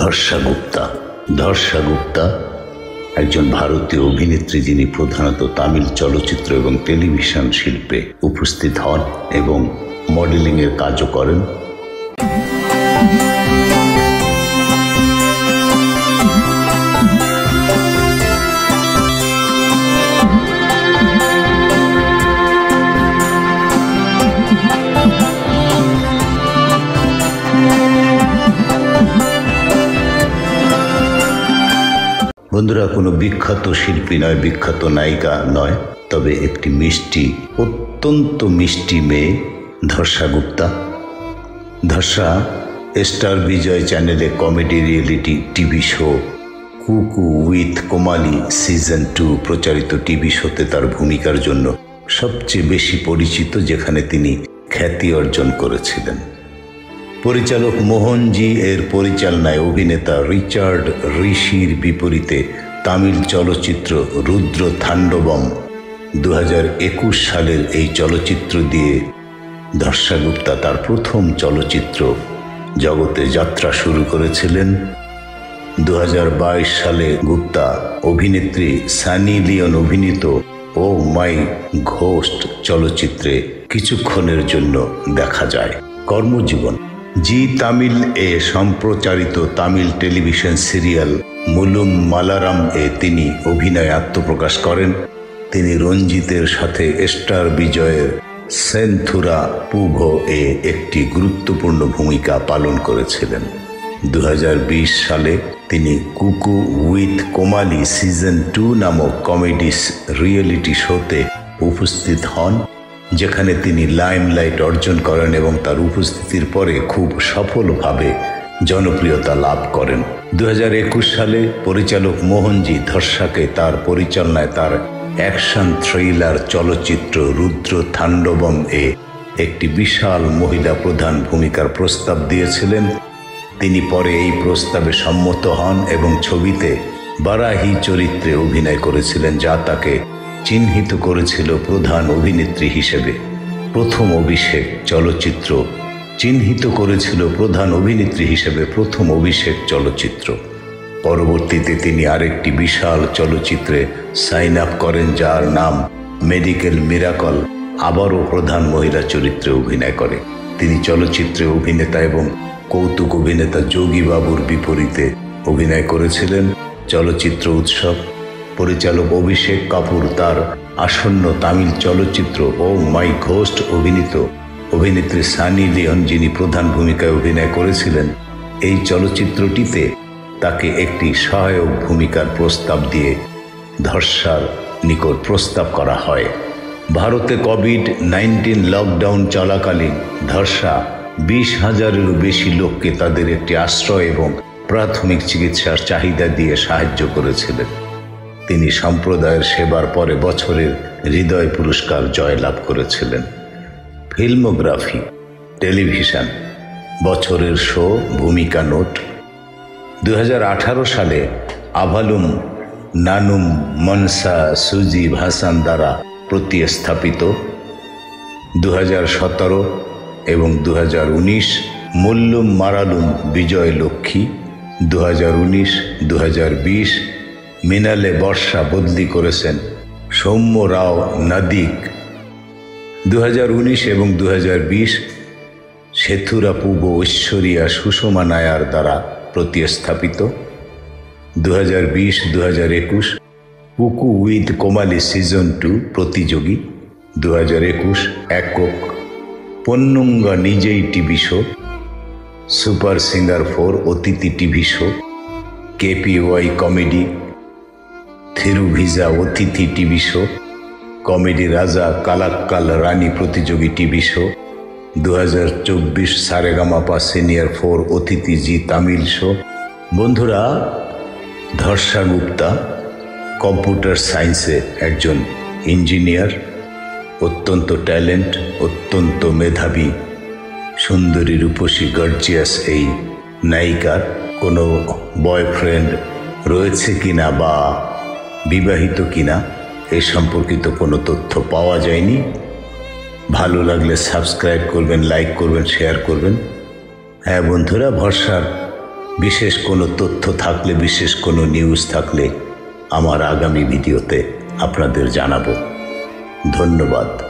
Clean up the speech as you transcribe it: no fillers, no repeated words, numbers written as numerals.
ধর্ষা গুপ্তা। ধর্ষা গুপ্তা একজন ভারতীয় অভিনেত্রী যিনি প্রধানত তামিল চলচ্চিত্র এবং টেলিভিশন শিল্পে উপস্থিত হন এবং মডেলিংয়ের কাজও করেন। বন্ধুরা, কোনো বিখ্যাত শিল্পী নয়, বিখ্যাত নায়িকা নয়, তবে একটি মিষ্টি, অত্যন্ত মিষ্টি মেয়ে ধর্ষা গুপ্তা। ধর্ষা স্টার বিজয় চ্যানেলে কমেডি রিয়েলিটি টিভি শো কুকু উইথ কোমালি সিজন 2 প্রচারিত টিভি শোতে তার ভূমিকার জন্য সবচেয়ে বেশি পরিচিত, যেখানে তিনি খ্যাতি অর্জন করেছিলেন। পরিচালক মোহনজি এর পরিচালনায় অভিনেতা রিচার্ড ঋষির বিপরীতে তামিল চলচ্চিত্র রুদ্র থান্ডবম 2021 সালের এই চলচ্চিত্র দিয়ে ধর্ষা গুপ্তা তার প্রথম চলচ্চিত্র জগতে যাত্রা শুরু করেছিলেন। 2022 সালে গুপ্তা অভিনেত্রী সানি লিওন অভিনীত ও মাই ঘোস্ট চলচ্চিত্রে কিছুক্ষণের জন্য দেখা যায়। কর্মজীবন: জি তামিল এ সম্প্রচারিত তামিল টেলিভিশন সিরিয়াল মুলুম মালারাম এ তিনি অভিনয়ে আত্মপ্রকাশ করেন। তিনি রঞ্জিতের সাথে স্টার বিজয়ের সেনথুরা পুভো এ একটি গুরুত্বপূর্ণ ভূমিকা পালন করেছিলেন। 2020 সালে তিনি কুকু উইথ কোমালি সিজন 2 নামক কমেডি রিয়েলিটি শোতে উপস্থিত হন, যেখানে তিনি লাইমলাইট অর্জন করেন এবং তার উপস্থিতির পরে খুব সফলভাবে জনপ্রিয়তা লাভ করেন। 2021 সালে পরিচালক মোহনজি ধর্ষাকে তার পরিচালনায় তার অ্যাকশন থ্রিলার চলচ্চিত্র রুদ্র থান্ডবম এ একটি বিশাল মহিলা প্রধান ভূমিকার প্রস্তাব দিয়েছিলেন। তিনি পরে এই প্রস্তাবে সম্মত হন এবং ছবিতে বারাহি চরিত্রে অভিনয় করেছিলেন, যা তাকে চিহ্নিত করেছিল প্রধান অভিনেত্রী হিসেবে। প্রথম অভিষেক চলচ্চিত্র। পরবর্তীতে তিনি আরেকটি বিশাল চলচ্চিত্রে সাইন আপ করেন, যার নাম মেডিকেল মিরাকল। আবারও প্রধান মহিলা চরিত্রে অভিনয় করে। তিনি চলচ্চিত্রে অভিনেতা এবং কৌতুক অভিনেতা যোগী বাবুর বিপরীতে অভিনয় করেছিলেন। চলচ্চিত্র উৎসব: পরিচালক অভিষেক কাপুর তার আসন্ন তামিল চলচ্চিত্র ও মাই ঘোস্ট অভিনীত অভিনেত্রী সানি লিওন, যিনি প্রধান ভূমিকায় অভিনয় করেছিলেন, এই চলচ্চিত্রটিতে তাকে একটি সহায়ক ভূমিকার প্রস্তাব দিয়ে ধর্ষার নিকট প্রস্তাব করা হয়। ভারতে কোভিড-19 লকডাউন চলাকালীন ধর্ষা 20,000-এরও বেশি লোককে তাদের একটি আশ্রয় এবং প্রাথমিক চিকিৎসার চাহিদা দিয়ে সাহায্য করেছিলেন। তিনি সম্প্রদায়ের সেবার পরে বছরের হৃদয় পুরস্কার জয়লাভ করেছিলেন। ফিল্মোগ্রাফি: টেলিভিশন, বছরের শো ভূমিকা নোট। 2018 সালে আভালুম নানুম মনসা সুজি ভাসান দ্বারা প্রতিস্থাপিত। 2017 এবং 2019 মুল্লুম মারালুম বিজয় লক্ষ্মী। 2019-2020 মিনালে বর্ষা বদলি করেছেন সৌম্য রাও নাদিক। 2019 এবং 2020 সেথুরা পূব ঐশ্বরিয়া সুষমা নায়ার দ্বারা প্রতিস্থাপিত। 2020-2021 কুকু উইথ কোমালি সিজন 2 প্রতিযোগী। 2021 একক পন্নুঙ্গা নিজেই টিভি শো, সুপার সিঙ্গার 4 অতিথি টিভি শো, কেপিওয়াই কমেডি, থিরুভিজা অতিথি টিভি শো, কমেডি রাজা কালাক্কাল রানী প্রতিযোগী টিভি শো, 2024 সারেগামাপা সিনিয়র 4 অতিথি জি তামিল শো। বন্ধুরা, ধর্ষা গুপ্তা কম্পিউটার সায়েন্সে একজন ইঞ্জিনিয়ার, অত্যন্ত ট্যালেন্ট, অত্যন্ত মেধাবী, সুন্দরী রূপসী গর্জিয়াস এই নায়িকার কোনো বয়ফ্রেন্ড রয়েছে কিনা বা বিবাহিত কিনা এ সম্পর্কিত কোনো তথ্য পাওয়া যায়নি। ভালো লাগলে সাবস্ক্রাইব করবেন, লাইক করবেন, শেয়ার করবেন। হ্যাঁ বন্ধুরা, ভরসার বিশেষ কোনো তথ্য থাকলে, বিশেষ কোনো নিউজ থাকলে আমার আগামী ভিডিওতে আপনাদের জানাবো। ধন্যবাদ।